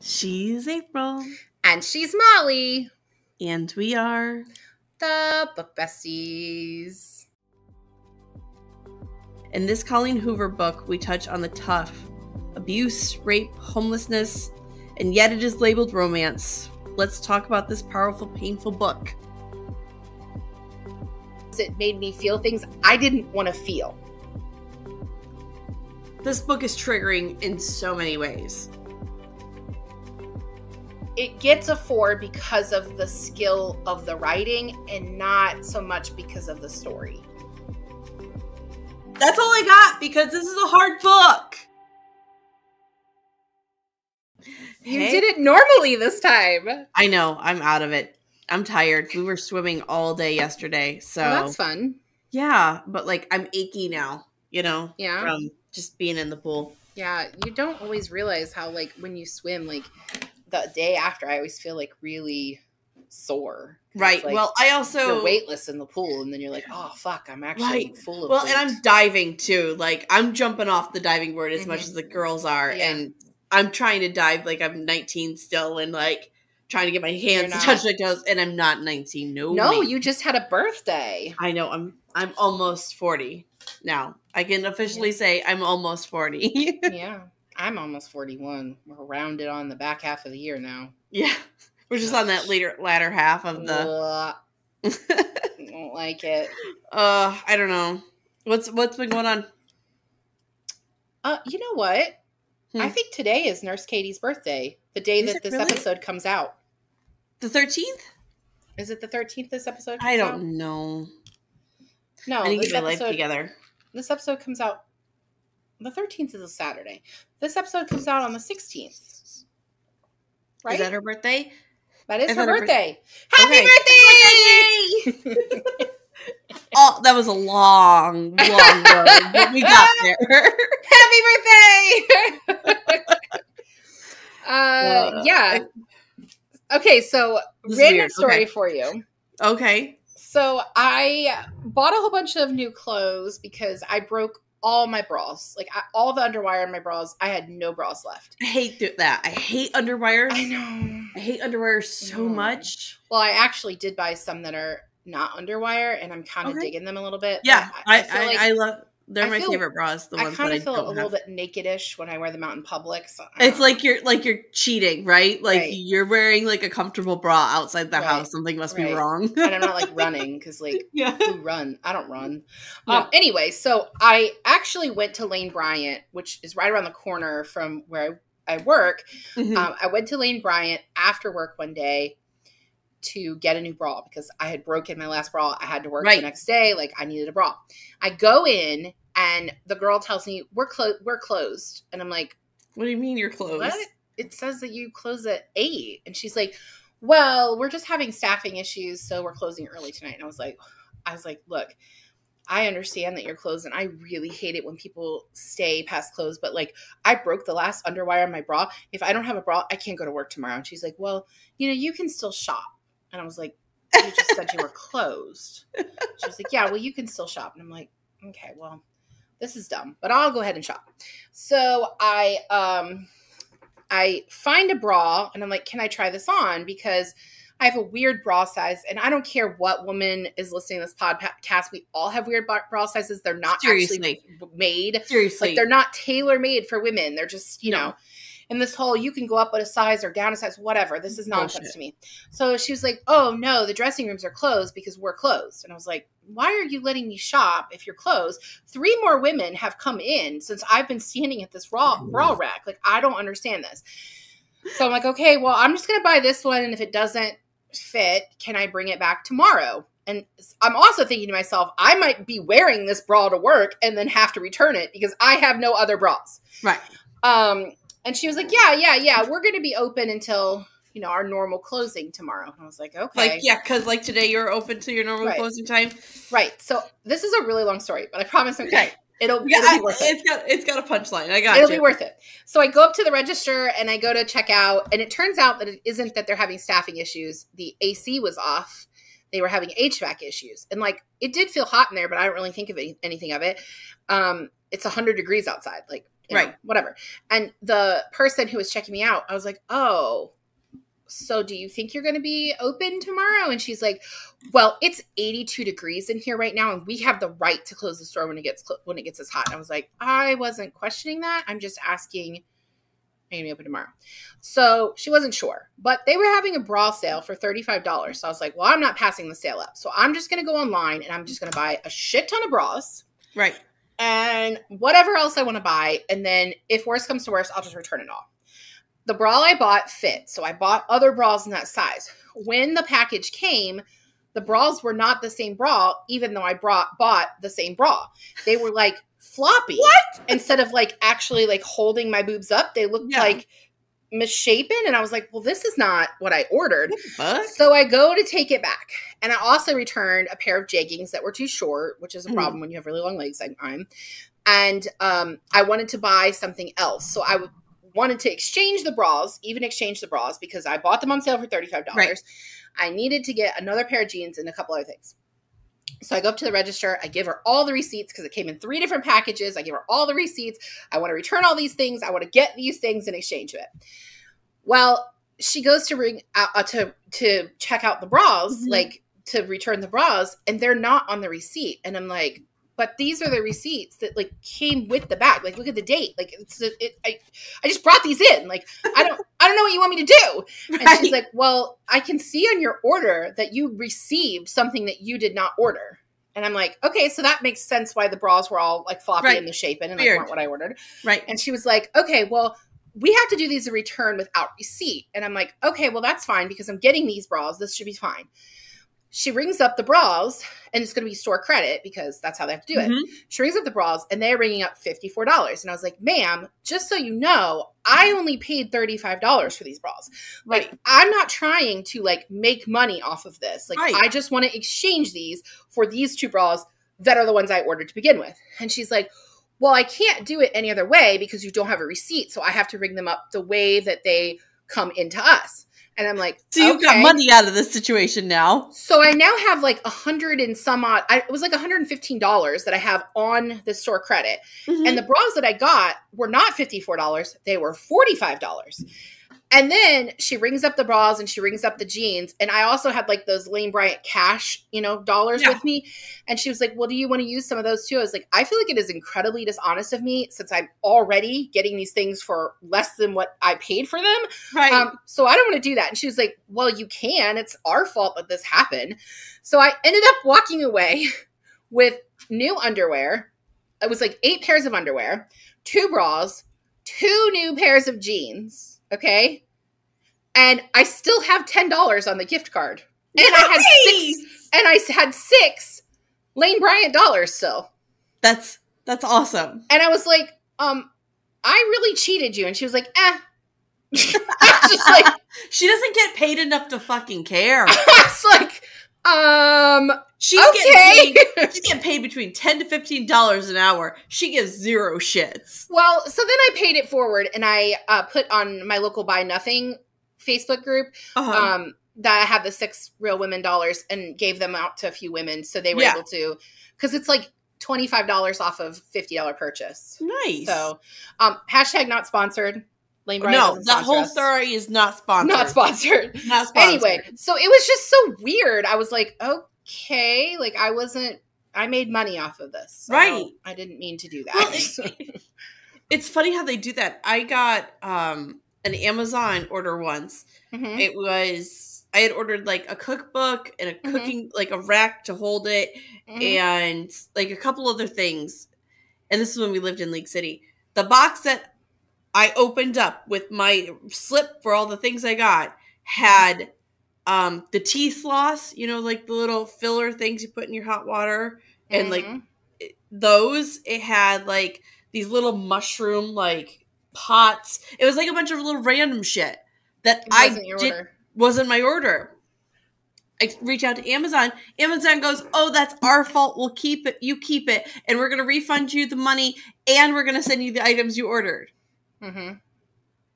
She's April. And she's Molly. And we are the Book Besties. In this Colleen Hoover book, we touch on the tough abuse, rape, homelessness, and yet it is labeled romance. Let's talk about this powerful, painful book. It made me feel things I didn't want to feel. This book is triggering in so many ways. It gets a 4 because of the skill of the writing and not so much because of the story. That's all I got because this is a hard book. You did it normally this time. I know. I'm out of it. I'm tired. We were swimming all day yesterday. So that's fun. Yeah. But like I'm achy now, Yeah. From just being in the pool. Yeah. You don't always realize how like when you swim, like the day after, I always feel like really sore. Right. Like, well, I also you're weightless in the pool, and then you're like, oh fuck, I'm actually full of weight. And I'm diving too. Like I'm jumping off the diving board as much as the girls are, and I'm trying to dive like I'm 19 still, and like trying to get my hands to touch my toes, and I'm not 19. No, you just had a birthday. I know. I'm almost 40 now. I can officially say I'm almost 40. Yeah. I'm almost 41. We're rounded on the back half of the year now. Yeah. We're just on that latter half of the... I don't like it. I don't know. What's been going on? You know what? I think today is Nurse Katie's birthday. The day that this episode comes out. The 13th? Is it the 13th this episode comes out? I don't know. No, I need to get my life together. This episode comes out... The 13th is a Saturday. This episode comes out on the 16th. Right? Is that her birthday? That is her birthday. Happy birthday! Oh, that was a long road, but we got there. Happy birthday! Yeah. Okay, so random story for you. Okay. So I bought a whole bunch of new clothes because I broke all my bras. Like all the underwire in my bras, I had no bras left. I hate that. I hate underwires. I know. I hate underwire so much. Well, I actually did buy some that are not underwire, and I'm kind of digging them a little bit. Yeah, I love. They're my favorite bras. The ones kind of feel a little bit naked-ish when I wear them out in public. So it's like you're cheating, right? Like you're wearing like a comfortable bra outside the house. Something must be wrong. And I'm not like running because like who run? I don't run. Anyway, so I actually went to Lane Bryant, which is right around the corner from where I work. I went to Lane Bryant after work one day to get a new bra because I had broken my last bra. I had to work the next day. Like I needed a bra. I go in and the girl tells me we're closed. And I'm like, what do you mean you're closed? What? It says that you close at 8. And she's like, well, we're just having staffing issues. So we're closing early tonight. And I was like, look, I understand that you're closed. And I really hate it when people stay past close. But like I broke the last underwire on my bra. If I don't have a bra, I can't go to work tomorrow. And she's like, well, you can still shop. And I was like, you just said you were closed. She was like, yeah, well, you can still shop. And I'm like, okay, well, this is dumb, but I'll go ahead and shop. So I find a bra and I'm like, can I try this on? Because I have a weird bra size, and I don't care what woman is listening to this podcast. We all have weird bra sizes. They're not actually made. Seriously. Like they're not tailor-made for women. They're just, know. And this whole, you can go up a size or down a size, whatever. This is nonsense to me. So she was like, oh, no, the dressing rooms are closed because we're closed. And I was like, why are you letting me shop if you're closed? 3 more women have come in since I've been standing at this bra rack. Like, I don't understand this. So I'm like, okay, well, I'm just going to buy this one. And if it doesn't fit, can I bring it back tomorrow? And I'm also thinking to myself, I might be wearing this bra to work and then have to return it because I have no other bras. Right. And she was like, yeah, we're going to be open until, our normal closing tomorrow. And I was like, okay. Like, because like today you're open to your normal closing time. Right. So this is a really long story, but I promise it'll be worth it. It's got a punchline. I got It'll be worth it. So I go up to the register and I go to check out, and it turns out that it isn't that they're having staffing issues. The AC was off. They were having HVAC issues. And like, it did feel hot in there, but I don't really think of anything of it. It's 100 degrees outside. Like, you know, whatever. And the person who was checking me out, I was like, oh, so do you think you're going to be open tomorrow? And she's like, well, it's 82 degrees in here right now, and we have the right to close the store when it gets this hot. And I was like, I wasn't questioning that. I'm just asking, are you going to be open tomorrow? So she wasn't sure, but they were having a bra sale for $35. So I was like, well, I'm not passing the sale up. So I'm just going to go online and I'm just going to buy a shit ton of bras. Right. And whatever else I want to buy. And then if worse comes to worse, I'll just return it all. The bra I bought fit, so I bought other bras in that size. When the package came, the bras were not the same bra, even though I bought the same bra. They were like floppy. What? Instead of like actually like holding my boobs up, they looked like misshapen. And I was like, well, this is not what I ordered. So I go to take it back. And I also returned a pair of jeggings that were too short, which is a problem when you have really long legs like I'm. And I wanted to buy something else. So I wanted to exchange the bras, because I bought them on sale for $35. Right. I needed to get another pair of jeans and a couple other things. So I go up to the register. I give her all the receipts because it came in 3 different packages. I give her all the receipts. I want to return all these things. I want to get these things in exchange of it. Well, she goes to ring out to check out the bras, like to return the bras, and they're not on the receipt. And I'm like, but these are the receipts that like came with the bag. Like, look at the date. Like, I just brought these in. Like, I don't know what you want me to do. And she's like, well, I can see on your order that you received something that you did not order. And I'm like, okay, so that makes sense why the bras were all like floppy and misshapen and like weren't what I ordered. Right. And she was like, okay, well, we have to do these a return without receipt. And I'm like, okay, well, that's fine because I'm getting these bras. This should be fine. She rings up the bras, and it's going to be store credit because that's how they have to do it. She rings up the bras, and they're ringing up $54. And I was like, ma'am, just so you know, I only paid $35 for these bras. Like, I'm not trying to, like, make money off of this. Like, I just want to exchange these for these 2 bras that are the ones I ordered to begin with. And she's like, well, I can't do it any other way because you don't have a receipt, so I have to ring them up the way that they come into us. And I'm like, so you've got money out of this situation now. So I now have like $100 and some odd. It was like $115 that I have on the store credit. And the bras that I got were not $54. They were $45. And then she rings up the bras and she rings up the jeans. And I also had like those Lane Bryant cash, dollars with me. And she was like, well, do you want to use some of those too? I was like, I feel like it is incredibly dishonest of me since I'm already getting these things for less than what I paid for them. Right. So I don't want to do that. And she was like, well, you can. It's our fault that this happened. So I ended up walking away with new underwear. It was like 8 pairs of underwear, 2 bras, 2 new pairs of jeans. Okay. And I still have $10 on the gift card. And I had 6 Lane Bryant dollars still. That's awesome. And I was like, I really cheated you. And she was like, just like, she doesn't get paid enough to fucking care. It's like, she's getting paid between $10 to $15 an hour. She gives 0 shits. Well, so then I paid it forward and I put on my local Buy Nothing Facebook group that I had the 6 real women dollars and gave them out to a few women so they were able to, because it's like $25 off of $50 purchase. Nice. So hashtag not sponsored. No, that whole story is not sponsored. Not sponsored. Not sponsored. Anyway, so it was just so weird. I was like, okay, like I made money off of this. So right. I didn't mean to do that. Well, it's funny how they do that. I got an Amazon order once. It was, I had ordered like a cookbook and a cooking, like a rack to hold it and like a couple other things. And this is when we lived in League City. The box that I opened up with my slip for all the things I got had the teeth floss, like the little filler things you put in your hot water. And like those, it had like these little mushroom like pots. It was like a bunch of little random shit that wasn't my order. I reach out to Amazon. Amazon goes, oh, that's our fault. We'll keep it. You keep it. And we're going to refund you the money. And we're going to send you the items you ordered.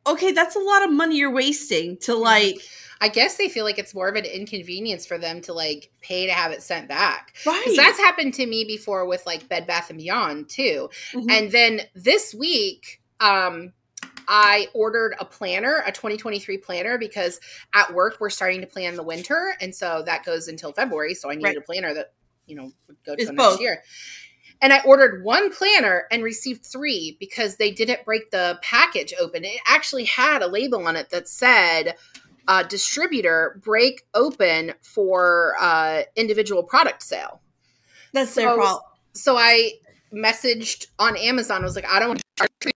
Okay, that's a lot of money you're wasting to like. I guess they feel like it's more of an inconvenience for them to like pay to have it sent back. Right. Because that's happened to me before with like Bed Bath & Beyond too. And then this week, I ordered a planner, a 2023 planner, because at work we're starting to plan the winter. And so that goes until February. So I needed a planner that, would go to next year. And I ordered one planner and received 3 because they didn't break the package open. It actually had a label on it that said, distributor break open for individual product sale. That's their fault. So I messaged on Amazon. I was like, I don't want to charge trees.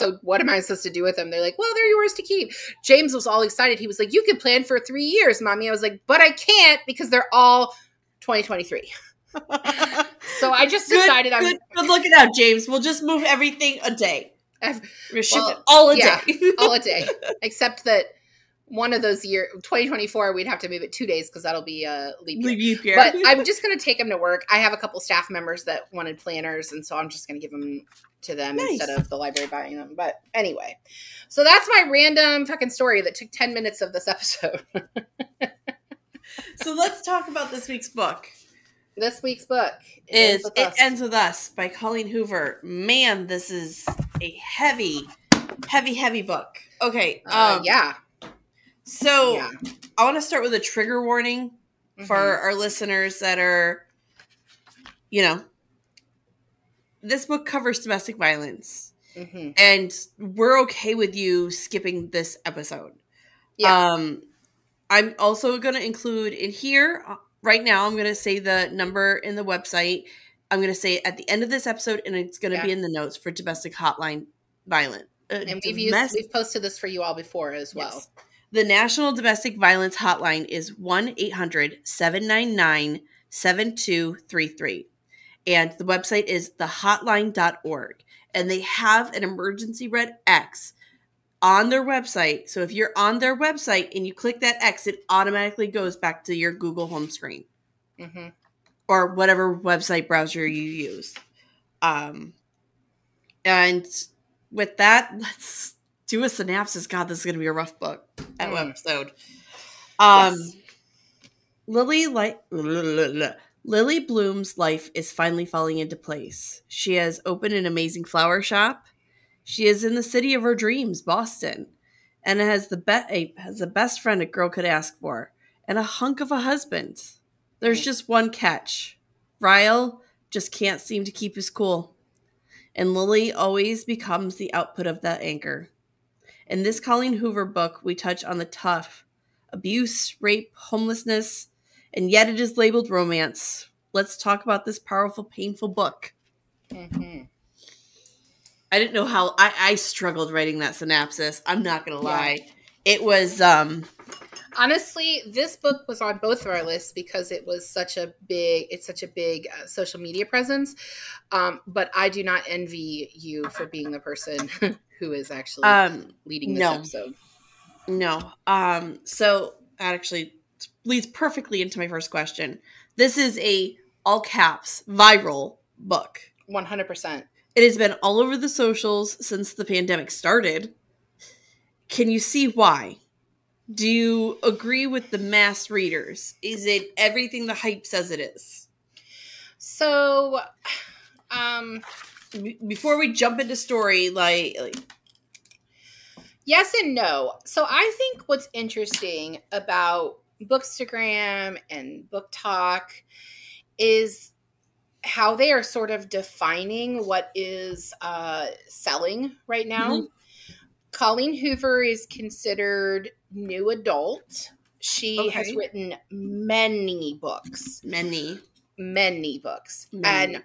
So what am I supposed to do with them? They're like, well, they're yours to keep. James was all excited. He was like, you could plan for 3 years, Mommy. I was like, but I can't because they're all 2023. So I just decided good looking out, James. We'll just move everything a day. We'll ship it all a day. All a day. Except that one of those years, 2024, we'd have to move it 2 days because that'll be a leap year. But I'm just going to take them to work. I have a couple staff members that wanted planners, and so I'm just going to give them to them instead of the library buying them. But anyway, so that's my random fucking story that took 10 minutes of this episode. So let's talk about this week's book. This week's book is It Ends With Us by Colleen Hoover. Man, this is a heavy book. Okay. Yeah. So I want to start with a trigger warning for our listeners that are, this book covers domestic violence. And we're okay with you skipping this episode. Yeah. I'm also going to include in here, right now, I'm going to say the number in the website. I'm going to say it at the end of this episode, and it's going to be in the notes for domestic hotline violence. And we've posted this for you all before as well. Yes. The National Domestic Violence Hotline is 1-800-799-7233. And the website is thehotline.org. And they have an emergency red X on their website. So if you're on their website and you click that X, it automatically goes back to your Google home screen. Or whatever website browser you use. And with that, let's do a synopsis. God, this is going to be a rough book. Episode. Yes. Lily Bloom's life is finally falling into place. She has opened an amazing flower shop. She is in the city of her dreams, Boston, and has the best friend a girl could ask for, and a hunk of a husband. There's just one catch. Ryle just can't seem to keep his cool, and Lily always becomes the output of that anchor. In this Colleen Hoover book, we touch on the tough abuse, rape, homelessness, and yet it is labeled romance. Let's talk about this powerful, painful book. I didn't know how I struggled writing that synopsis. I'm not going to lie. It was honestly, this book was on both of our lists because it was such a big social media presence. But I do not envy you for being the person who is actually leading this episode. No. So that actually leads perfectly into my first question. This is a all caps viral book. 100%. It has been all over the socials since the pandemic started. Can you see why? Do you agree with the mass readers? Is it everything the hype says it is? So, before we jump into story, like yes and no. So I think what's interesting about Bookstagram and Book Talk is how they are sort of defining what is selling right now. Colleen Hoover is considered new adult. She has written many books. Many books. And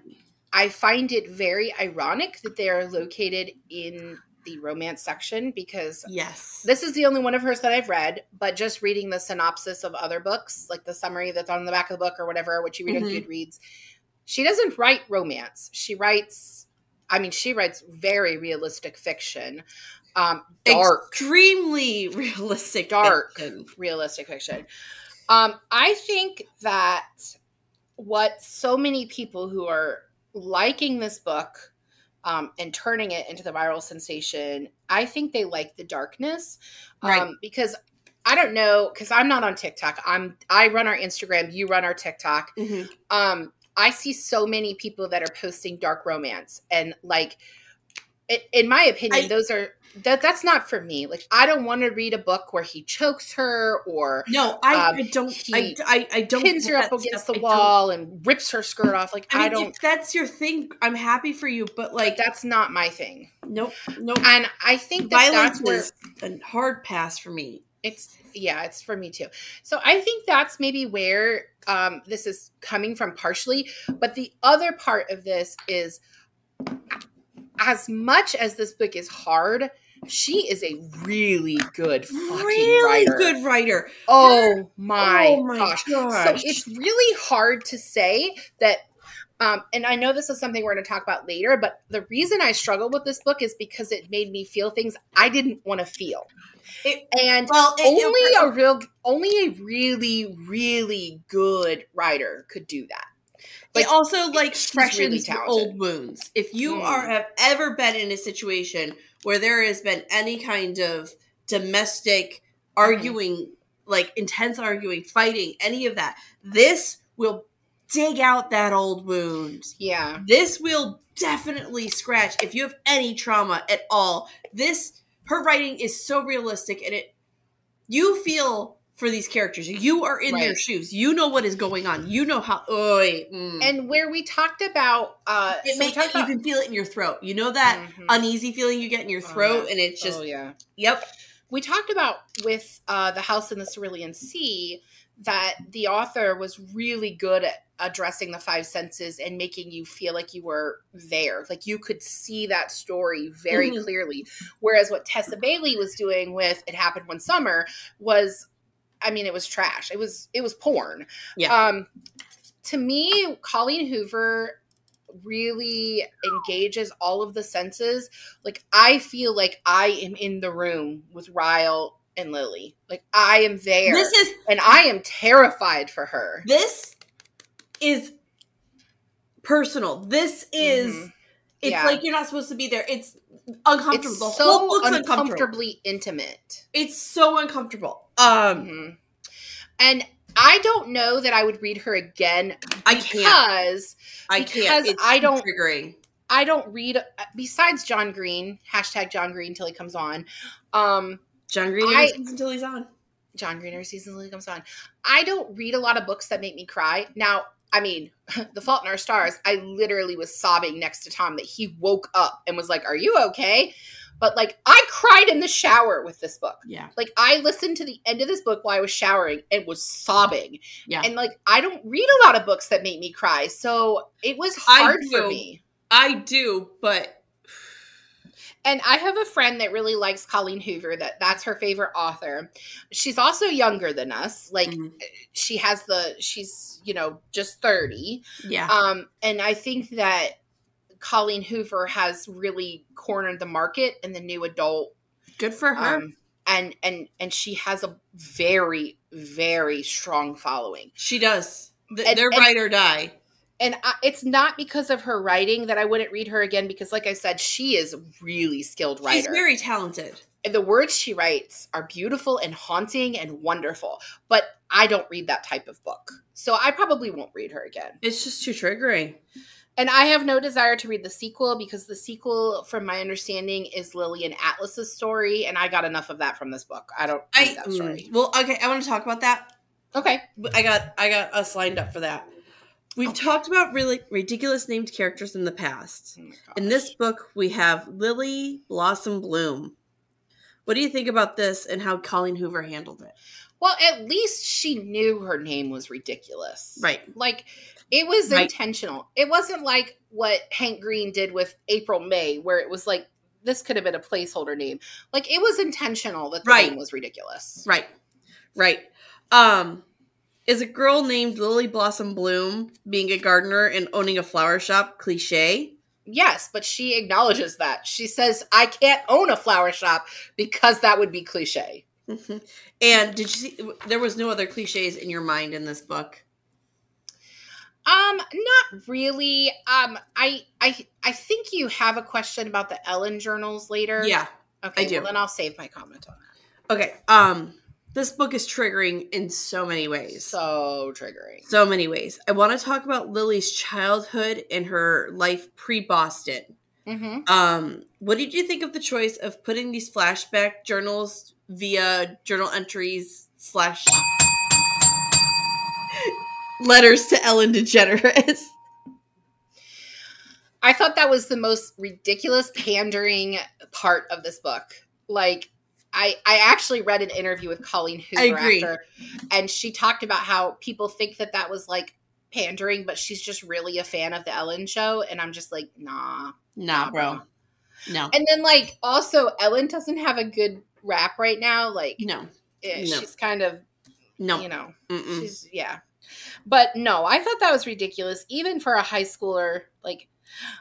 I find it very ironic that they are located in the romance section because this is the only one of hers that I've read, but just reading the synopsis of other books, like the summary that's on the back of the book or whatever, what you read on Goodreads, she doesn't write romance. She writes very realistic fiction. Extremely realistic realistic fiction. I think that what so many people who are liking this book and turning it into the viral sensation, I think they like the darkness. Because I don't know, because I'm not on TikTok. I run our Instagram, you run our TikTok. I see so many people that are posting dark romance and in my opinion, that's not for me. Like, I don't want to read a book where he chokes her or I don't. I don't pins her up against the wall and rips her skirt off. Like, I don't. If that's your thing, I'm happy for you, but like that's not my thing. Nope. And I think violence is a hard pass for me. It's for me too. So I think that's maybe where this is coming from partially. But the other part of this is, as much as this book is hard, she is a really good fucking writer. Oh my gosh. So it's really hard to say that. And I know this is something we're going to talk about later, but the reason I struggled with this book is because it made me feel things I didn't want to feel. Only a really, really good writer could do that. It also freshens your old wounds. If you have ever been in a situation where there has been any kind of domestic arguing, intense arguing, fighting, any of that, this will dig out that old wound. Yeah. This will definitely scratch. If you have any trauma at all, her writing is so realistic, and you feel for these characters. You are in their shoes. You know what is going on. You know how. And where we talked about, you can feel it in your throat. You know that uneasy feeling you get in your throat, and it's just. Yep. We talked about with The House in the Cerulean Sea that the author was really good at addressing the five senses and making you feel like you were there. Like, you could see that story very clearly. Whereas what Tessa Bailey was doing with It Happened One Summer was, it was trash. It was porn. Yeah. To me, Colleen Hoover really engages all of the senses. Like, I feel like I am in the room with Ryle and Lily. Like, I am there. And I am terrified for her. This is personal. This is it's like you're not supposed to be there. It's uncomfortable. It's so the whole book's uncomfortably intimate. It's so uncomfortable. And I don't know that I would read her again because it's I don't triggering. I don't read besides John Green, #John Green till he comes on. John Green never sees until he's on. John Green never sees until he comes on. I don't read a lot of books that make me cry. Now, The Fault in Our Stars, I literally was sobbing next to Tom that he woke up and was like, "Are you okay?" But I cried in the shower with this book. Yeah. I listened to the end of this book while I was showering and was sobbing. Yeah. And I don't read a lot of books that make me cry. So it was hard for me. I do, but. And I have a friend that really likes Colleen Hoover, that's her favorite author. She's also younger than us. She's, just 30. Yeah. And I think that Colleen Hoover has really cornered the market in the new adult. Good for her. And she has a very, very strong following. She does. They're ride or die. And it's not because of her writing that I wouldn't read her again, because like I said, she is a really skilled writer. She's very talented. And the words she writes are beautiful and haunting and wonderful. But I don't read that type of book. So I probably won't read her again. It's just too triggering. And I have no desire to read the sequel, because the sequel, from my understanding, is Lily and Atlas's story. And I got enough of that from this book. I don't read that story. Well, okay, I want to talk about that. Okay. I got us lined up for that. We've talked about really ridiculous named characters in the past. Oh, in this book, we have Lily Blossom Bloom. What do you think about this and how Colleen Hoover handled it? Well, at least she knew her name was ridiculous. Right. It was intentional. It wasn't like what Hank Green did with April May, where it was like, this could have been a placeholder name. It was intentional that the name was ridiculous. Right. Is a girl named Lily Blossom Bloom being a gardener and owning a flower shop cliché? Yes, but she acknowledges that. She says, I can't own a flower shop because that would be cliché. Mm-hmm. And did you see, there was no other cliches in your mind in this book? Not really. I think you have a question about the Ellen journals later. Yeah, okay, I do. Well, then I'll save my comment on that. Okay. This book is triggering in so many ways. So triggering. So many ways. I want to talk about Lily's childhood and her life pre-Boston. What did you think of the choice of putting these flashback journals via journal entries / letters to Ellen DeGeneres? I thought that was the most ridiculous pandering part of this book. Like, I actually read an interview with Colleen Hoover after, and she talked about how people think that was like pandering, but she's just really a fan of the Ellen show. And I'm just like, nah, bro. No. And then, like, also Ellen doesn't have a good rap right now. Like, she's kind of, you know, she's, But no, I thought that was ridiculous. Even for a high schooler, like,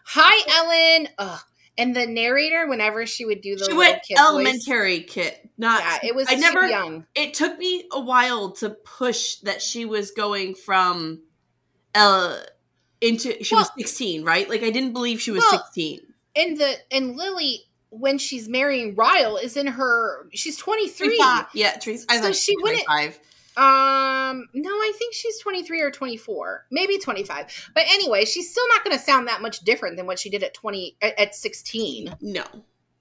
hi, Ellen. Ugh. And the narrator, whenever she would do the little kid elementary voice, kid. Not. Yeah, it was too young. It took me a while to push that she was going from into. She was 16, right? Like, I didn't believe she was 16. And Lily, when she's marrying Ryle, is in her. She's 23. Yeah, so she wouldn't. 25. No, I think she's 23 or 24, maybe 25. But anyway, she's still not going to sound that much different than what she did at 16. No.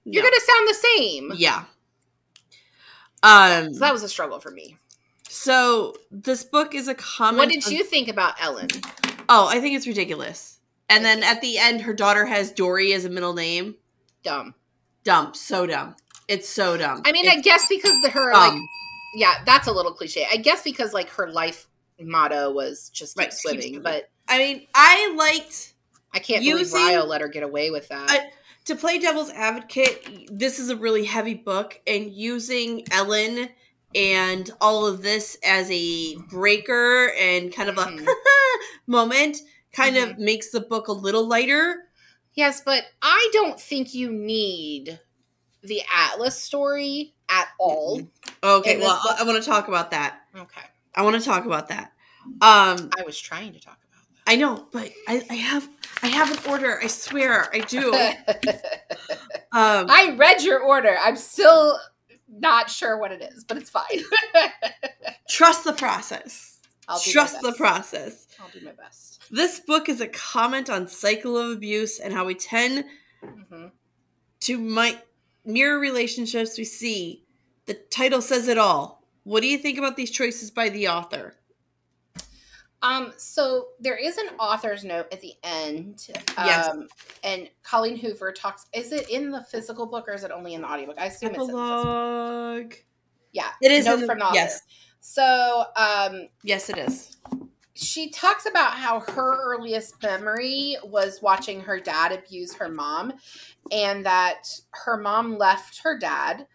You're going to sound the same. Yeah. So that was a struggle for me. So this book is a comment. What did you think about Ellen? Oh, I think it's ridiculous. And then at the end, her daughter has Dory as a middle name. Dumb. So dumb. It's so dumb. I mean, I guess because like. Yeah, that's a little cliche. I guess because, like, her life motto was just keep swimming. But I mean, I can't believe Ryle let her get away with that. To play devil's advocate, this is a really heavy book, and using Ellen and all of this as a breaker and kind of a moment kind of makes the book a little lighter. Yes, but I don't think you need the Atlas story at all. Okay, well, I want to talk about that. Okay. I want to talk about that. I was trying to talk about that. I know, but I have an order. I swear, I do. I read your order. I'm still not sure what it is, but it's fine. Trust the process. Trust the process. I'll do my best. This book is a comment on cycle of abuse and how we tend to mirror relationships we see. The title says it all. What do you think about these choices by the author? So there is an author's note at the end. Yes. And Colleen Hoover talks. Is it in the physical book or is it only in the audiobook? I assume it's in the physical book. Yeah. It is note from the author. Yes. So yes, it is. She talks about how her earliest memory was watching her dad abuse her mom, and that her mom left her dad,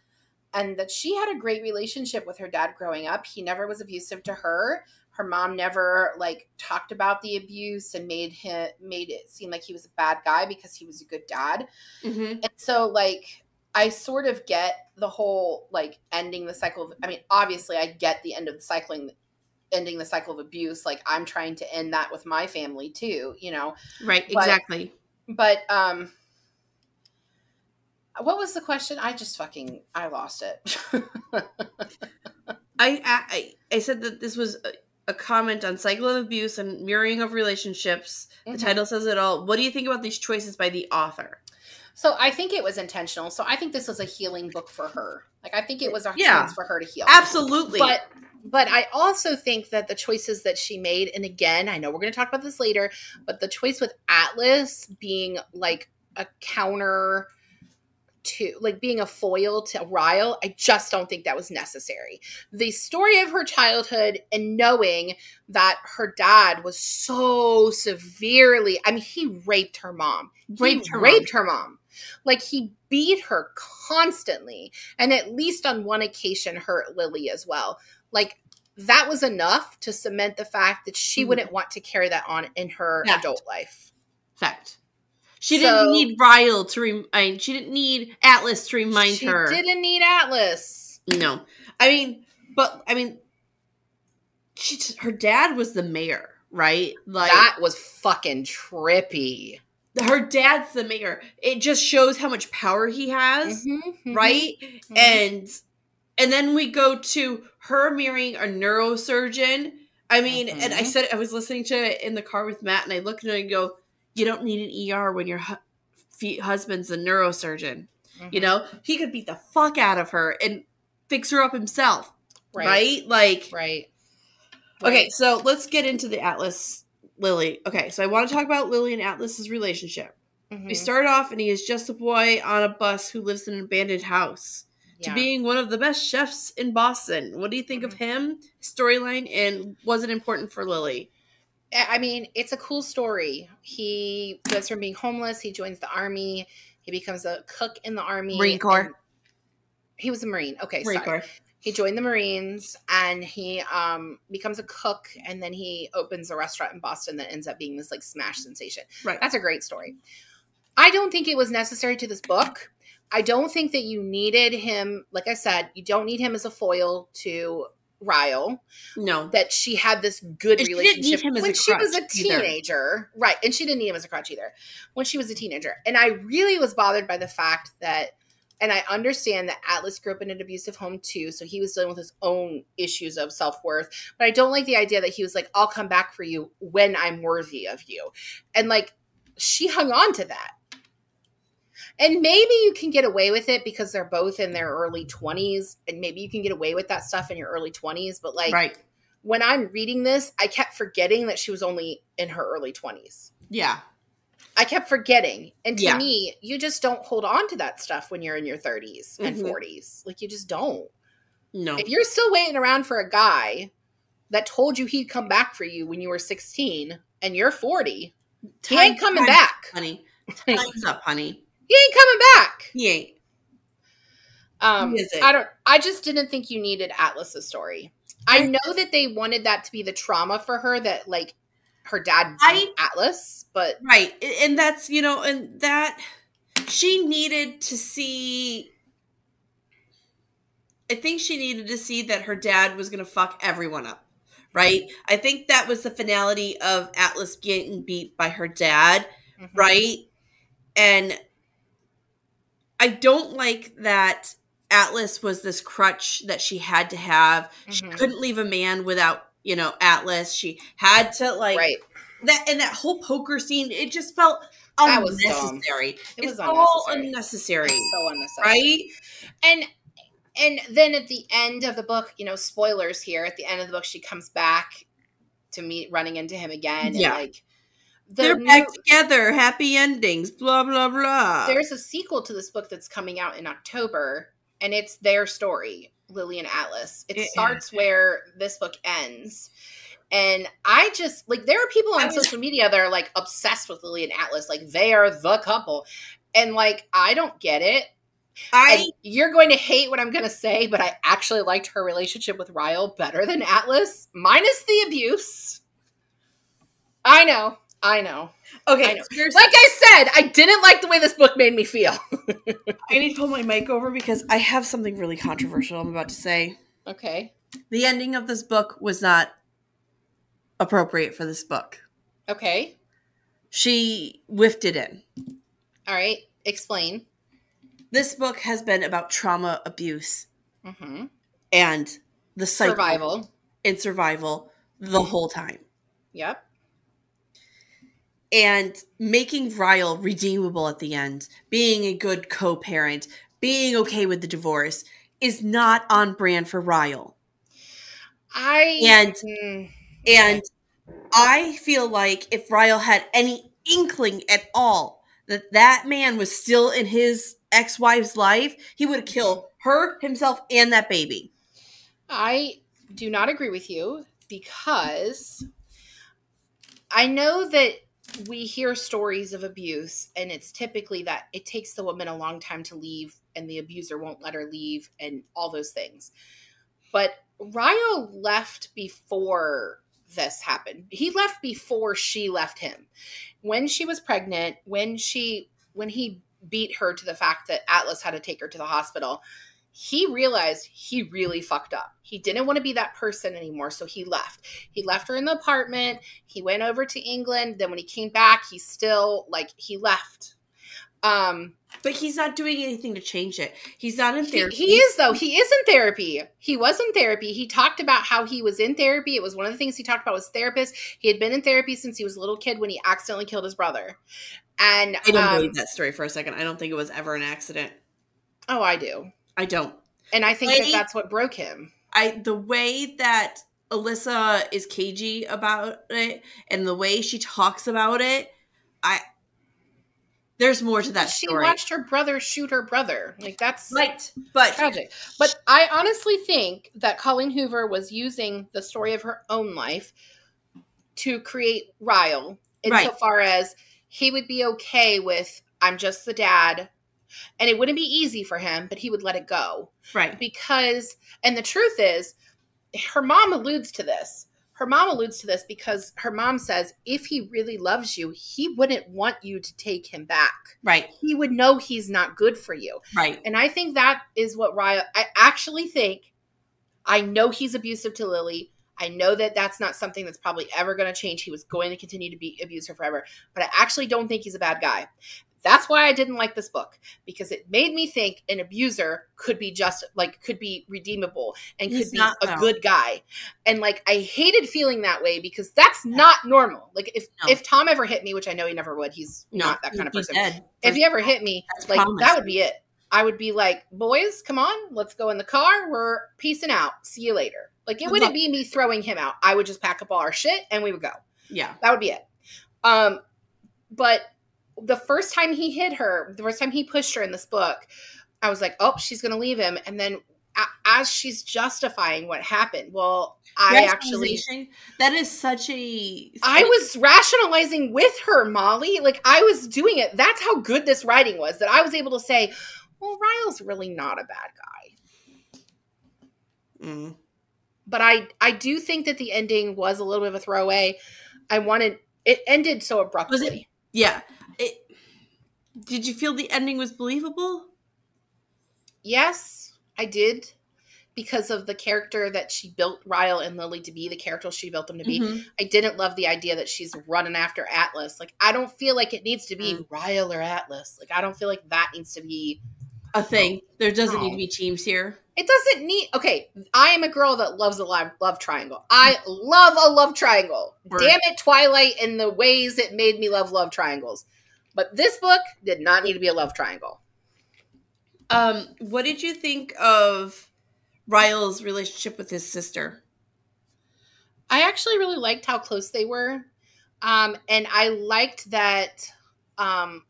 and that she had a great relationship with her dad growing up. He never was abusive to her. Her mom never, like, talked about the abuse and made it seem like he was a bad guy because he was a good dad. And so, like, I sort of get the whole, like, ending the cycle of, I mean, obviously I get the ending the cycle of abuse. Like, I'm trying to end that with my family too, you know? Right. Exactly. But, what was the question? I lost it. I said that this was a comment on cycle of abuse and mirroring of relationships. The title says it all. What do you think about these choices by the author? So I think it was intentional. So I think this was a healing book for her. Like, I think it was a chance for her to heal. Absolutely. But I also think that the choices that she made, and again, I know we're going to talk about this later, but the choice with Atlas being like a counter to, like, being a foil to Ryle, I just don't think that was necessary. The story of her childhood and knowing that her dad was so severely, I mean, he raped her mom. Raped her mom. Like, he beat her constantly, and at least on one occasion hurt Lily as well. Like, that was enough to cement the fact that she wouldn't want to carry that on in her adult life. Fact. She didn't need Ryle to remind. She didn't need Atlas to remind her. She didn't need Atlas. No. I mean, her dad was the mayor, right? Like, that was fucking trippy. Her dad's the mayor. It just shows how much power he has, right? And then we go to her marrying a neurosurgeon. I mean, and I was listening to it in the car with Matt, and I looked at it and go, you don't need an ER when you're husband's a neurosurgeon. You know, he could beat the fuck out of her and fix her up himself. Right? Like, right. Okay, so let's get into the Atlas Lily. Okay, so I want to talk about Lily and Atlas's relationship. We start off and he is just a boy on a bus who lives in an abandoned house to being one of the best chefs in Boston. What do you think of him, storyline, and was it important for Lily? I mean, it's a cool story. He goes from being homeless, he joins the army, he becomes a cook in the army. Marine Corps. He was a Marine. Okay, Marine Corps. He joined the Marines and he becomes a cook, and then he opens a restaurant in Boston that ends up being this like smash sensation. Right. That's a great story. I don't think it was necessary to this book. I don't think that you needed him. Like I said, you don't need him as a foil to Ryle. No. That she had this good relationship when she was a teenager. Right. And she didn't need him as a crutch either when she was a teenager. And I really was bothered by the fact that, and I understand that Atlas grew up in an abusive home too, so he was dealing with his own issues of self-worth. But I don't like the idea that he was like, I'll come back for you when I'm worthy of you. And like, she hung on to that. And maybe you can get away with it because they're both in their early 20s, and maybe you can get away with that stuff in your early 20s. But like, when I'm reading this, I kept forgetting that she was only in her early 20s. Yeah. I kept forgetting. And to me, you just don't hold on to that stuff when you're in your 30s and 40s. Like, you just don't. No. If you're still waiting around for a guy that told you he'd come back for you when you were 16 and you're 40, he ain't coming back. Honey. Time's up, honey. He ain't coming back. He ain't. I just didn't think you needed Atlas's story. I know that they wanted that to be the trauma for her, that like her dad beat Atlas, but right. And that's, you know, and that she needed to see, I think she needed to see that her dad was going to fuck everyone up. Right. I think that was the finality of Atlas getting beat by her dad. Right. And I don't like that Atlas was this crutch that she had to have. She couldn't leave a man without, you know, Atlas. She had to like that, and that whole poker scene, it just felt unnecessary. It was all unnecessary. So unnecessary. Right? And then at the end of the book, you know, spoilers here, at the end of the book, she comes back to meet, running into him again. And like, they're back together, happy endings, blah, blah, blah. There's a sequel to this book that's coming out in October, and it's their story, Lily and Atlas. It starts where this book ends. And I just, like, there are people on social media that are, like, obsessed with Lily and Atlas. Like, they are the couple. And, like, I don't get it. You're going to hate what I'm going to say, but I actually liked her relationship with Ryle better than Atlas, minus the abuse. I know. Okay. I know. Like I said, I didn't like the way this book made me feel. I need to pull my mic over because I have something really controversial I'm about to say. Okay. The ending of this book was not appropriate for this book. Okay. She whiffed it in. All right. Explain. This book has been about trauma, abuse, and the cycle survival the whole time. Yep. And making Ryle redeemable at the end, being a good co-parent, being okay with the divorce is not on brand for Ryle. And I feel like if Ryle had any inkling at all that man was still in his ex-wife's life, he would kill her, himself, and that baby. I do not agree with you because I know that we hear stories of abuse, and it's typically that it takes the woman a long time to leave and the abuser won't let her leave and all those things. But Ryle left before this happened. He left before she left him. When she was pregnant, when he beat her to the fact that Atlas had to take her to the hospital, he realized he really fucked up. He didn't want to be that person anymore, so he left. He left her in the apartment. He went over to England. Then when he came back, he left. But he's not doing anything to change it. He's not in therapy. He is, though. He is in therapy. He was in therapy. He talked about how he was in therapy. It was one of the things he talked about was therapist. He had been in therapy since he was a little kid when he accidentally killed his brother. And I don't believe that story for a second. I don't think it was ever an accident. Oh, I do. I don't. And I think that that's what broke him. The way that Alyssa is cagey about it and the way she talks about it, there's more to that story. She watched her brother shoot her brother. Like, that's but tragic. But I honestly think that Colleen Hoover was using the story of her own life to create Ryle insofar as he would be okay with, I'm just the dad. And it wouldn't be easy for him, but he would let it go. Right. Because, and the truth is, her mom alludes to this. Her mom alludes to this because her mom says, if he really loves you, he wouldn't want you to take him back. Right. He would know he's not good for you. Right. And I think that is what Ryle, I actually think, I know he's abusive to Lily. I know that that's not something that's probably ever going to change. He was going to continue to be abusive forever. But I actually don't think he's a bad guy. That's why I didn't like this book, because it made me think an abuser could be could be redeemable and could be a good guy. And like, I hated feeling that way because that's not normal. Like if Tom ever hit me, which I know he never would, he's not that kind of person. If he ever hit me, like that would be it. I would be like, boys, come on, let's go in the car. We're peacing out. See you later. Like, it wouldn't be me throwing him out. I would just pack up all our shit and we would go. Yeah. That would be it. But the first time he hit her, the first time he pushed her in this book, I was like, oh, she's going to leave him. And then as she's justifying what happened, well, that is such a... I was rationalizing with her, Molly. Like, I was doing it. That's how good this writing was, that I was able to say, well, Ryle's really not a bad guy. Mm. But I do think that the ending was a little bit of a throwaway. It ended so abruptly. Was it? Yeah. Did you feel the ending was believable? Yes, I did. Because of the character that she built Ryle and Lily to be, the character she built them to be. Mm-hmm. I didn't love the idea that she's running after Atlas. Like, I don't feel like it needs to be Ryle or Atlas. Like, I don't feel like that needs to be a thing. There doesn't need to be teams here. It doesn't need... Okay, I am a girl that loves a love triangle. I love a love triangle. Word. Damn it, Twilight, and the ways it made me love triangles. But this book did not need to be a love triangle. What did you think of Ryle's relationship with his sister? I actually really liked how close they were. And I liked that that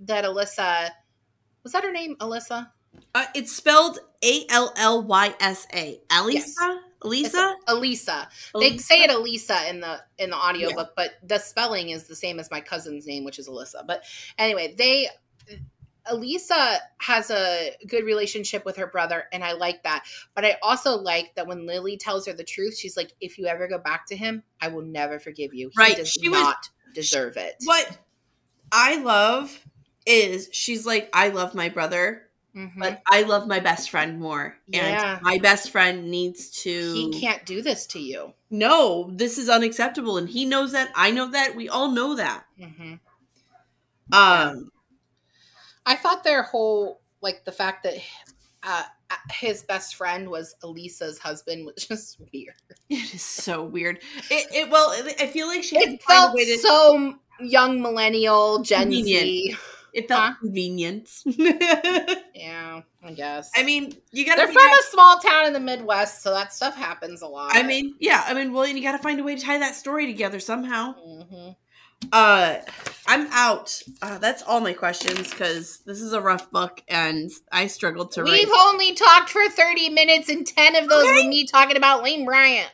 Alyssa... Was that her name, Alyssa? It's spelled Allysa. Alisa? Yes. Alisa? Alisa. They say it Alisa in the audiobook, but the spelling is the same as my cousin's name, which is Alyssa. But anyway, Alisa has a good relationship with her brother, and I like that. But I also like that when Lily tells her the truth, she's like, if you ever go back to him, I will never forgive you. He does not deserve it. What I love is she's like, I love my brother, but I love my best friend more. Yeah. And my best friend needs to... He can't do this to you. No, this is unacceptable. And he knows that. I know that. We all know that. Mm-hmm. I thought their whole, like, the fact that his best friend was Elisa's husband was just weird. It is so weird. I feel like it felt so young millennial, Gen Z. It felt convenient. Yeah, I guess. I mean, you gotta... They're from a small town in the Midwest, so that stuff happens a lot. I mean, yeah. Well, you gotta find a way to tie that story together somehow. Mm-hmm. I'm out. That's all my questions, because this is a rough book, and I struggled to write. We've only talked for 30 minutes, and 10 of those were me talking about Lane Bryant.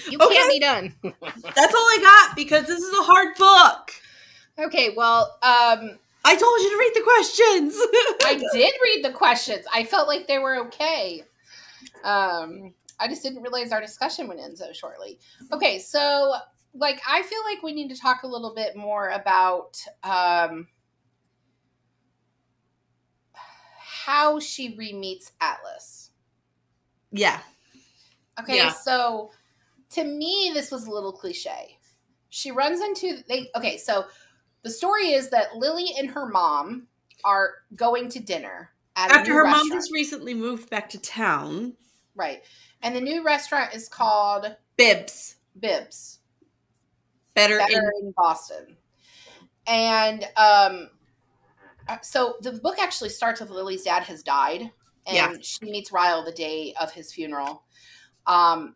You can't be done. That's all I got, because this is a hard book. Okay, well, I told you to read the questions. I did read the questions. I felt like they were okay. I just didn't realize our discussion would end so shortly. Okay, so, like, I feel like we need to talk a little bit more about how she re-meets Atlas. Yeah. Okay, so, to me, this was a little cliche. She runs into... so... The story is that Lily and her mom are going to dinner at after a new her restaurant. mom just recently moved back to town. Right. And the new restaurant is called Bibs. Better in Boston. And so the book actually starts with Lily's dad has died, and she meets Ryle the day of his funeral. And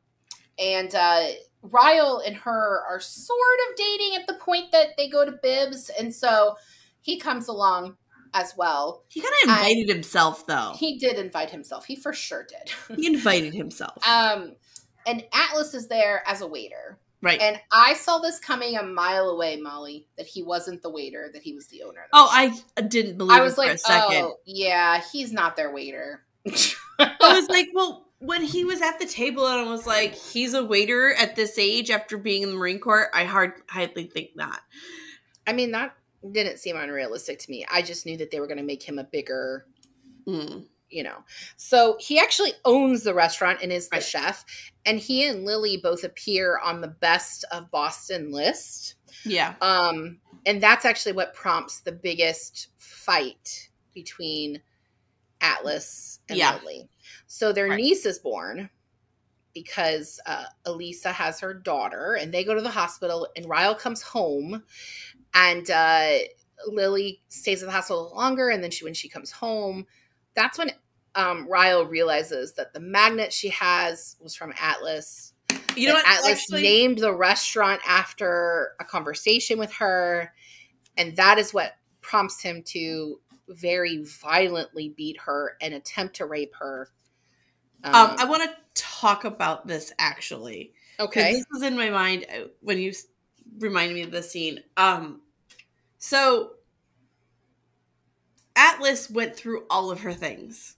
Ryle and her are sort of dating at the point that they go to Bibs, and so he comes along as well. He kind of invited himself, though. He did invite himself. He for sure did. He invited himself. And Atlas is there as a waiter. Right. And I saw this coming a mile away, Molly, that he wasn't the waiter, that he was the owner. I didn't believe it for a second. Oh, yeah, he's not their waiter. I was like, well, when he was at the table and I was like, he's a waiter at this age after being in the Marine Corps, I hardly think that. I mean, that didn't seem unrealistic to me. I just knew that they were going to make him a bigger, you know. So he actually owns the restaurant and is the chef. And he and Lily both appear on the Best of Boston list. Yeah. And that's actually what prompts the biggest fight between Atlas and Lily. So their niece is born because Elisa has her daughter, and they go to the hospital, and Ryle comes home, and Lily stays at the hospital longer, and then when she comes home, that's when Ryle realizes that the magnet she has was from Atlas. You know what? Atlas named the restaurant after a conversation with her, and that is what prompts him to very violently beat her and attempt to rape her. I want to talk about this, actually. Okay. This was in my mind when you reminded me of the scene. So Atlas went through all of her things.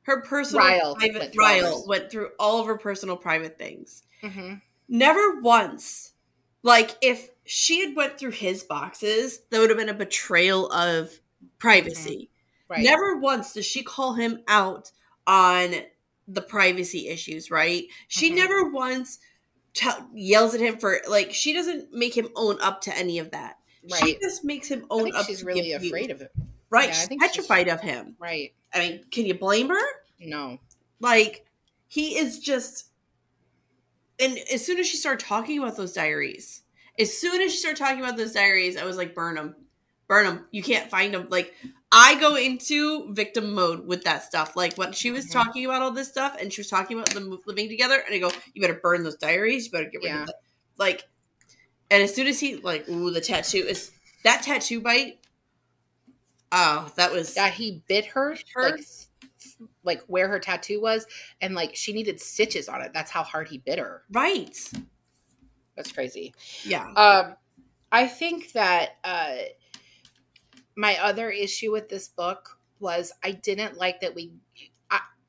Her personal Ryle went through all of her personal private things. Mm-hmm. Never once, like, if she had went through his boxes, that would have been a betrayal of privacy. Mm-hmm. Right. Never once does she call him out on the privacy issues, right? She never once yells at him for, like, she doesn't make him own up to any of that. Right. She just makes him own up. She's really afraid of it. Right. Yeah, she's petrified of him. Right. I mean, can you blame her? No. Like, he is just... And as soon as she started talking about those diaries, I was like, burn them. Burn them. You can't find them. Like, I go into victim mode with that stuff. Like, when she was talking about all this stuff, and she was talking about them living together, and I go, you better burn those diaries. You better get rid of them. Like, and as soon as he, like, ooh, the tattoo is... That tattoo bite... Oh, that was... Yeah, he bit her, like where her tattoo was, and like she needed stitches on it. That's how hard he bit her. Right. That's crazy. Yeah. I think that my other issue with this book was I didn't like that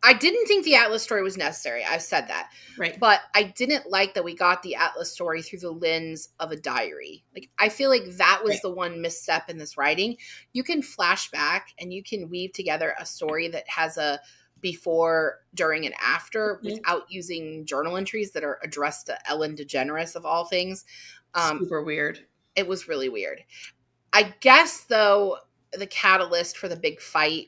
I didn't think the Atlas story was necessary. I've said that. Right. But I didn't like that we got the Atlas story through the lens of a diary. Like, I feel like that was the one misstep in this writing. You can flash back and you can weave together a story that has a before, during, and after without using journal entries that are addressed to Ellen DeGeneres of all things. Super weird. It was really weird. I guess, though, the catalyst for the big fight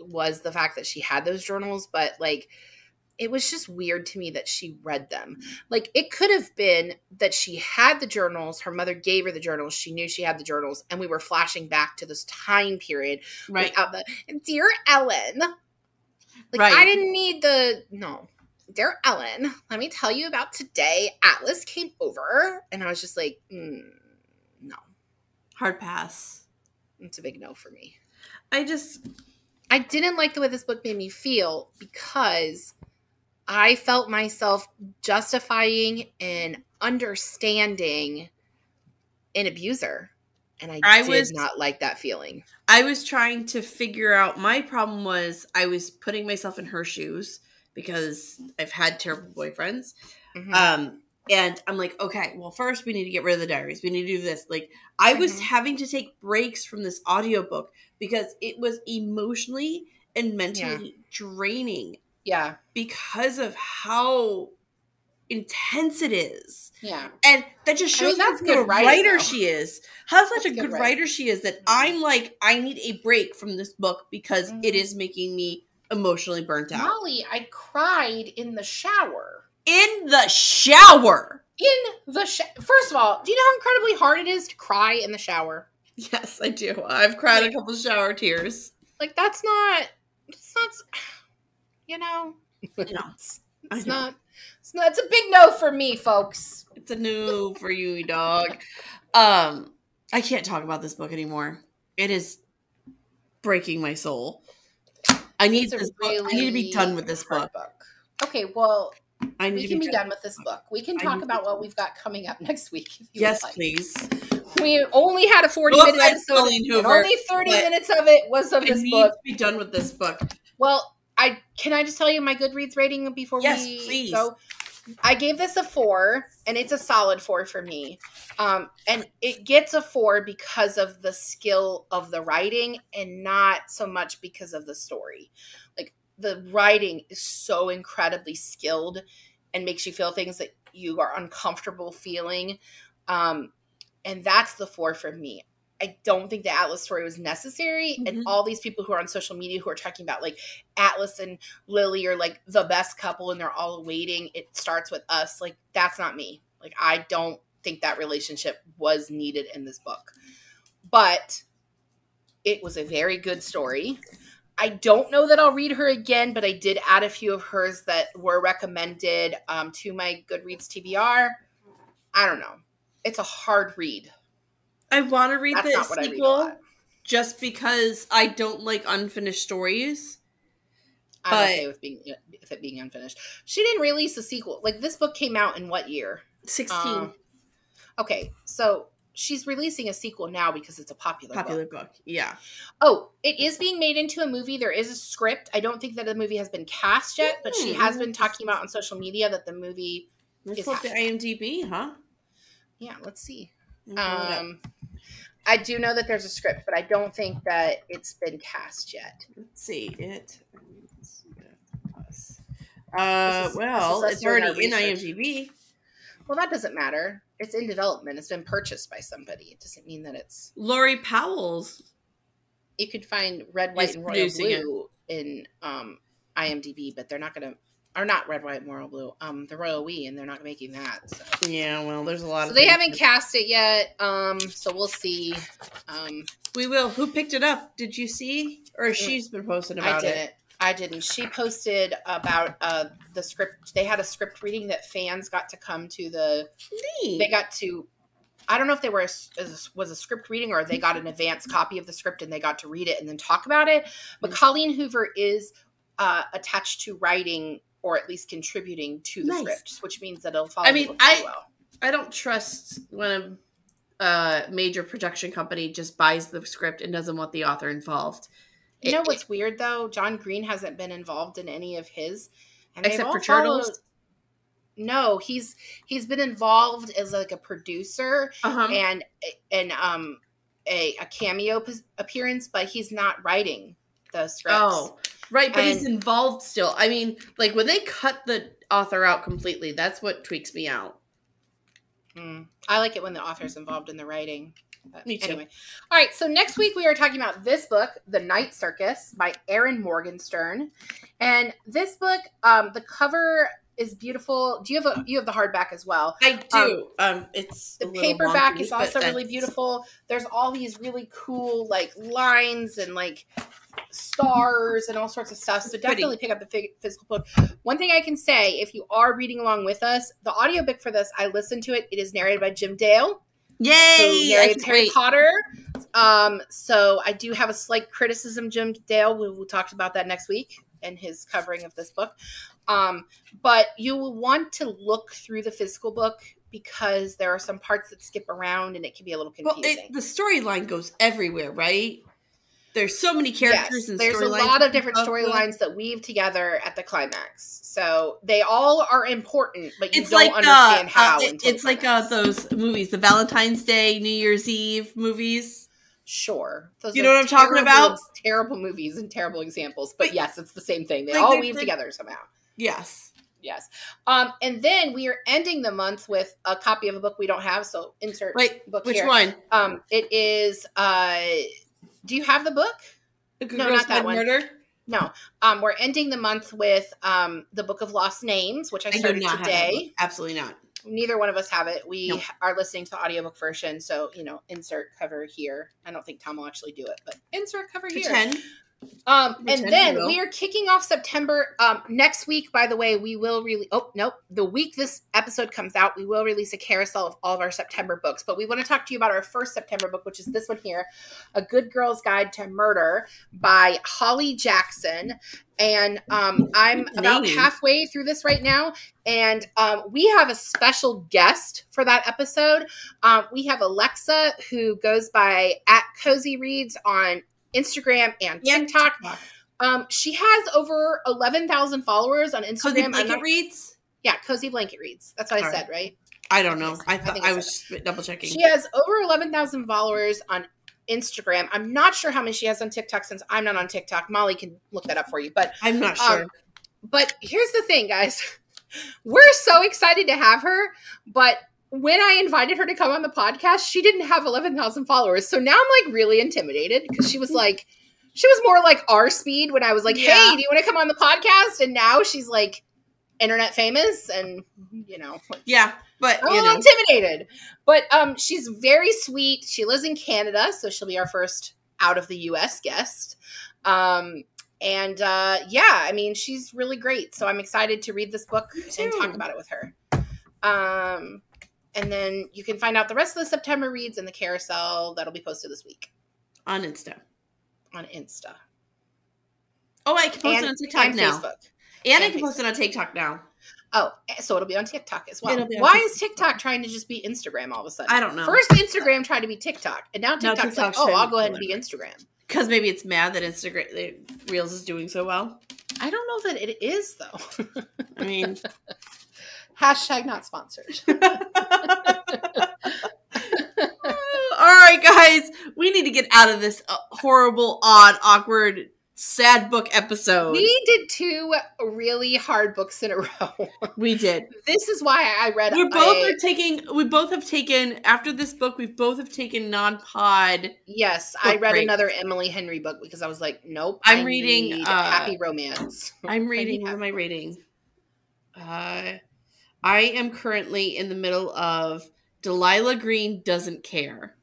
was the fact that she had those journals, but like it was just weird to me that she read them. Like, it could have been that she had the journals, her mother gave her the journals, she knew she had the journals, and we were flashing back to this time period without the Dear Ellen. Like, I didn't need no. Dear Ellen, let me tell you about today. Atlas came over, and I was just like, no. Hard pass. It's a big no for me. I didn't like the way this book made me feel because I felt myself justifying and understanding an abuser. And I did not like that feeling. I was trying to figure out, my problem was I was putting myself in her shoes because I've had terrible boyfriends. Mm-hmm. And I'm like, okay, well, first we need to get rid of the diaries. We need to do this. Like, I was having to take breaks from this audiobook because it was emotionally and mentally draining. Yeah. Because of how intense it is. Yeah. And that just shows that's what a good writer she is. How such a good writer she is that I'm like, I need a break from this book because it is making me emotionally burnt out. Molly, I cried in the shower. In the shower? First of all, do you know how incredibly hard it is to cry in the shower? Yes, I do. I've cried a couple shower tears. Like, it's not, you know. It's a big no for me, folks. It's a no for you, dog. I can't talk about this book anymore. It is breaking my soul. I need this book. I need to be done with this book. Okay, well, we can be done with this book. We can talk about what we've got coming up next week. If you would like. Please. We only had a 40-minute episode, Colleen Hoover, and only 30 minutes of it was of this book. I need to be done with this book. Well, can I just tell you my Goodreads rating before we please. go? I gave this a 4, and it's a solid 4 for me. And it gets a 4 because of the skill of the writing and not so much because of the story. Like, the writing is so incredibly skilled and makes you feel things that you are uncomfortable feeling. And that's the 4 for me. I don't think the Atlas story was necessary. Mm-hmm. And all these people who are on social media who are talking about like Atlas and Lily are like the best couple and they're all waiting. It starts with us. Like, that's not me. Like, I don't think that relationship was needed in this book. But it was a very good story. I don't know that I'll read her again, but I did add a few of hers that were recommended to my Goodreads TBR. I don't know. It's a hard read. I want to read the sequel just because I don't like unfinished stories. I'm okay with it being unfinished. She didn't release a sequel. Like, this book came out in what year? 16. Okay, so she's releasing a sequel now because it's a popular book. Yeah. Oh, it is being made into a movie. There is a script. I don't think that the movie has been cast yet, but she has been talking about on social media that the movie is the IMDb, huh? Yeah, let's see. I do know that there's a script, but I don't think that it's been cast yet. Let's see it. Well, it's already in IMDb. Well, that doesn't matter. It's in development. It's been purchased by somebody. It doesn't mean that it's... Lori Powell's. You could find Red, White, and Royal Blue in IMDb, but they're not going to... Or not Red, White, and Royal Blue. The Royal We, and they're not making that. So. Yeah, well, there's a lot of... So they haven't cast it yet, so we'll see. We will. Who picked it up? Did you see? Or she's been posting about it? I didn't. She posted about the script. They had a script reading that fans got to come to the... Neat. They got to... I don't know if they were was a script reading or they got an advanced copy of the script and they got to read it and then talk about it. But Colleen Hoover is attached to writing or at least contributing to the script, which means that it'll follow. I mean, I don't trust when a major production company just buys the script and doesn't want the author involved. You know what's weird though? John Green hasn't been involved in any of his, and except for Turtles. No, he's been involved as like a producer and a cameo appearance, but he's not writing the scripts. Oh, right, but he's involved still. I mean, like when they cut the author out completely, that's what tweaks me out. I like it when the author's involved in the writing. But me too. Anyway. All right, so next week we are talking about this book, The Night Circus by Erin Morgenstern. And this book, the cover is beautiful. You have the hardback as well. I do. It's the paperback is also really beautiful. There's all these really cool like lines and like stars and all sorts of stuff. So definitely pick up the physical book. One thing I can say, if you are reading along with us, the audiobook for this, I listened to it. It is narrated by Jim Dale. Yay! Who narrates Harry Potter. So I do have a slight criticism, Jim Dale. We'll talk about that next week in his covering of this book. But you will want to look through the physical book because there are some parts that skip around and it can be a little confusing. Well, the storyline goes everywhere, right? There's so many characters and storylines. There's a lot of different storylines that weave together at the climax. So they all are important, but you don't understand how. It's like those movies, the Valentine's Day, New Year's Eve movies. Sure. Those you know what I'm talking about? Terrible movies and terrible examples. But yes, it's the same thing. They all weave together somehow. Yes. Yes. And then we are ending the month with a copy of a book we don't have. So insert book which here. Which one? It is, do you have the book? No, not that one. Murder? No. We're ending the month with the Book of Lost Names, which I started today. Absolutely not. Neither one of us have it. We are listening to the audiobook version. So, insert cover here. I don't think Tom will actually do it, but insert cover here. And then we are kicking off September. Next week, by the way, we will the week this episode comes out, we will release a carousel of all of our September books. But we want to talk to you about our first September book, which is this one here, A Good Girl's Guide to Murder by Holly Jackson. And I'm about halfway through this right now. And we have a special guest for that episode. We have Alexa, who goes by @CozyReads on Instagram and TikTok. She has over 11,000 followers on Instagram. Cozy Blanket Reads? Yeah, Cozy Blanket Reads. That's what I said, right? I don't know. I was double checking. She has over 11,000 followers on Instagram. I'm not sure how many she has on TikTok since I'm not on TikTok. Molly can look that up for you, but I'm not sure. But here's the thing, guys. We're so excited to have her, but when I invited her to come on the podcast, she didn't have 11,000 followers. So now I'm like really intimidated because she was more like our speed when I was like, hey, do you want to come on the podcast? And now she's like internet famous and, Yeah, but I'm a little intimidated. But she's very sweet. She lives in Canada, so she'll be our first out of the U.S. guest. I mean, she's really great. So I'm excited to read this book and talk about it with her. And then you can find out the rest of the September reads in the carousel that'll be posted this week. On Insta. Oh, I can post it on TikTok now. Facebook. And I can post it on TikTok now. Oh, so it'll be on TikTok as well. Why is TikTok trying to just be Instagram all of a sudden? I don't know. First Instagram tried to be TikTok, and now TikTok's like, I'll go ahead and be Instagram. Because maybe it's mad that Instagram Reels is doing so well. I don't know that it is, though. I mean... Hashtag not sponsored. All right, guys. We need to get out of this horrible, odd, awkward, sad book episode. We did 2 really hard books in a row. We did. This is why I read. We both have taken after this book. We both have taken non-pod. Yes, I read another Emily Henry book because I was like, nope. I'm reading Happy Romance. I'm reading. What am I reading? I am currently in the middle of Delilah Green Doesn't Care.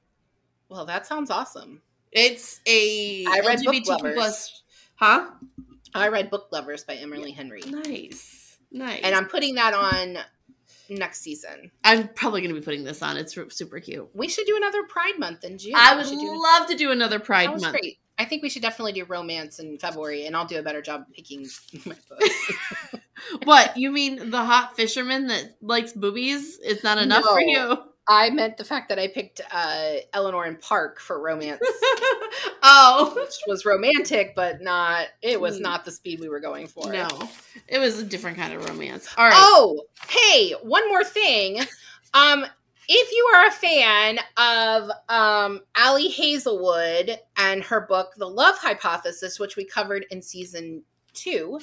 Well, that sounds awesome. It's a I read Book Lovers. Huh? I read Book Lovers by Emily Henry. Nice. And I'm putting that on next season. I'm probably going to be putting this on. It's super cute. We should do another Pride Month in June. I would love to do another Pride Month. Great. I think we should definitely do romance in February, and I'll do a better job picking my books. What? You mean the hot fisherman that likes boobies is not enough for you? I meant the fact that I picked Eleanor and Park for romance. Which was romantic, but it was not the speed we were going for. No, it was a different kind of romance. All right. Oh, hey, one more thing. If you are a fan of Allie Hazelwood and her book, The Love Hypothesis, which we covered in season 2,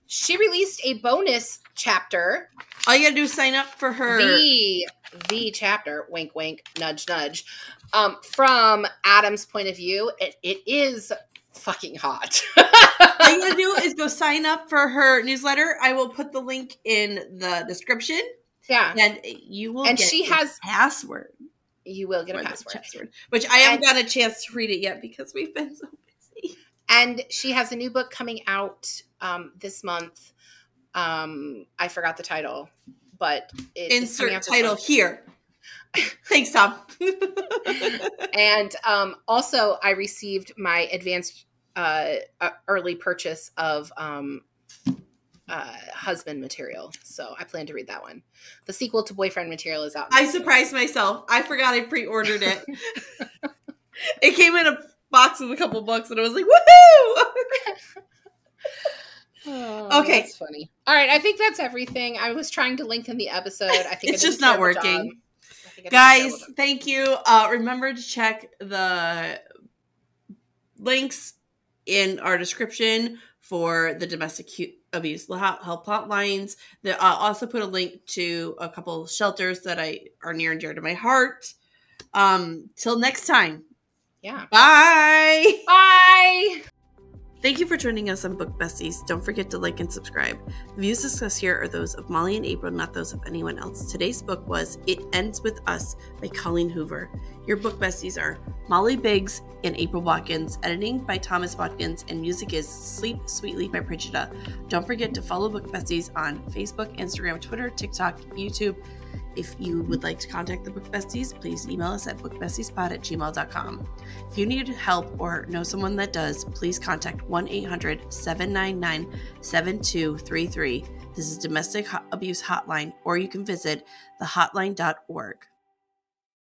she released a bonus chapter. All you gotta do is sign up for her. The chapter, wink, wink, nudge, nudge, from Adam's point of view. It is fucking hot. All you gotta do is go sign up for her newsletter. I will put the link in the description. Yeah. And you will get a password. You will get a password. Which I haven't got a chance to read it yet because we've been so busy. And she has a new book coming out this month. I forgot the title, but insert title here. Thanks, Tom. And also I received my advanced early purchase of husband material, so I plan to read that one. The sequel to boyfriend material is out. I surprised myself. I forgot I pre-ordered it. It came in a box with a couple books, and I was like, woohoo! Okay, that's funny. All right, I think that's everything. I was trying to link in the episode. I think it's just not working. Guys, thank you. Remember to check the links in our description for the domestic abuse help hotlines. I'll also put a link to a couple of shelters that are near and dear to my heart. Till next time. Yeah. Bye. Bye. Thank you for joining us on Book Besties. Don't forget to like and subscribe. The views discussed here are those of Molly and April, not those of anyone else. Today's book was It Ends With Us by Colleen Hoover. Your book besties are Molly Biggs and April Watkins, editing by Thomas Watkins, and music is Sleep Sweetly by Brigida. Don't forget to follow Book Besties on Facebook, Instagram, Twitter, TikTok, YouTube. If you would like to contact the Book Besties, please email us at bookbestiespod@gmail.com. If you need help or know someone that does, please contact 1-800-799-7233. This is Domestic Abuse Hotline, or you can visit thehotline.org.